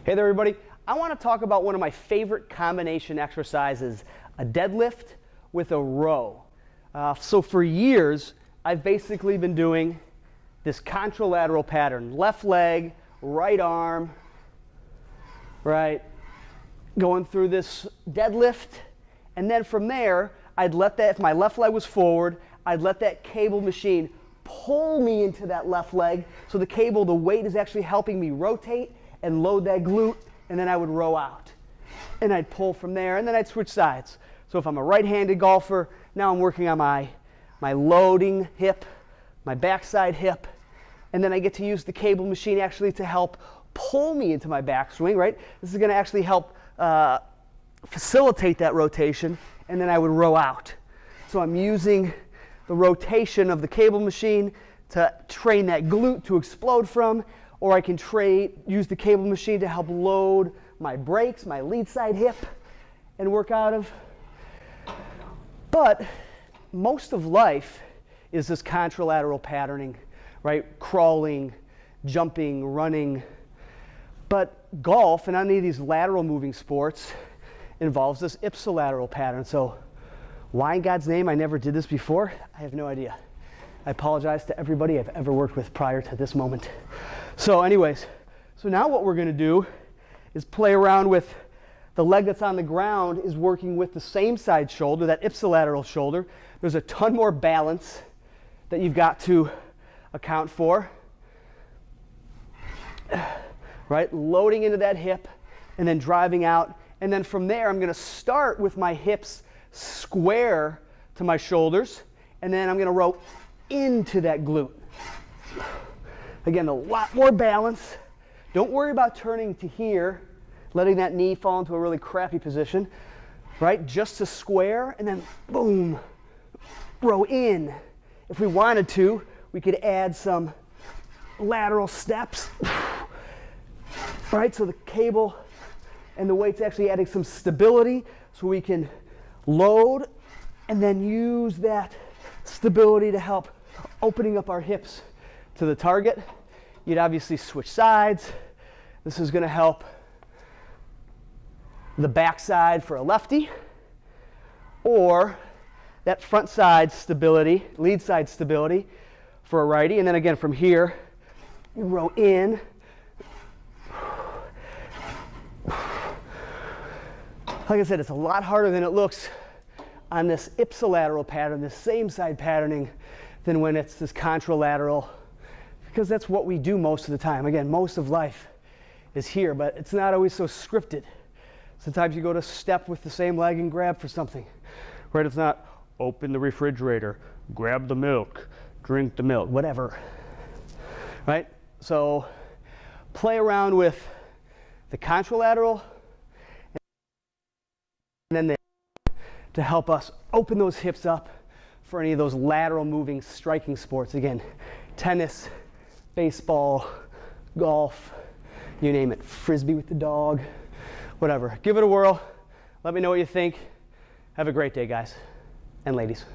Hey there, everybody. I want to talk about one of my favorite combination exercises, a deadlift with a row. So for years, I've basically been doing this contralateral pattern. Left leg, right arm, right? Going through this deadlift. And then from there, I'd let that, if my left leg was forward, I'd let that cable machine pull me into that left leg. So the cable, the weight is actually helping me rotate and load that glute, and then I would row out. And I'd pull from there, and then I'd switch sides. So if I'm a right-handed golfer, now I'm working on my loading hip, my backside hip, and then I get to use the cable machine actually to help pull me into my backswing, right? This is going to actually help facilitate that rotation, and then I would row out. So I'm using the rotation of the cable machine to train that glute to explode from, or I can use the cable machine to help load my brakes, my lead side hip, and work out of. But most of life is this contralateral patterning, right? Crawling, jumping, running. But golf and any of these lateral moving sports involves this ipsilateral pattern. So why in God's name I never did this before, I have no idea. I apologize to everybody I've ever worked with prior to this moment. So anyways, so now what we're going to do is play around with the leg that's on the ground is working with the same side shoulder, that ipsilateral shoulder. There's a ton more balance that you've got to account for. Right? Loading into that hip and then driving out. And then from there, I'm going to start with my hips square to my shoulders, and then I'm going to row into that glute. Again, a lot more balance. Don't worry about turning to here, letting that knee fall into a really crappy position, right? Just to square, and then boom, row in. If we wanted to, we could add some lateral steps, right? So the cable and the weight's actually adding some stability, so we can load and then use that stability to help opening up our hips to the target. You'd obviously switch sides. This is going to help the backside for a lefty, or that front side stability, lead side stability for a righty. And then again from here, you row in. Like I said, it's a lot harder than it looks on this ipsilateral pattern, this same side patterning, than when it's this contralateral, because that's what we do most of the time. Again, most of life is here, but it's not always so scripted. Sometimes you go to step with the same leg and grab for something, right? It's not open the refrigerator, grab the milk, drink the milk, whatever, right? So play around with the contralateral, and then to help us open those hips up for any of those lateral moving striking sports. Again, tennis, baseball, golf, you name it, frisbee with the dog, whatever. Give it a whirl. Let me know what you think. Have a great day, guys and ladies.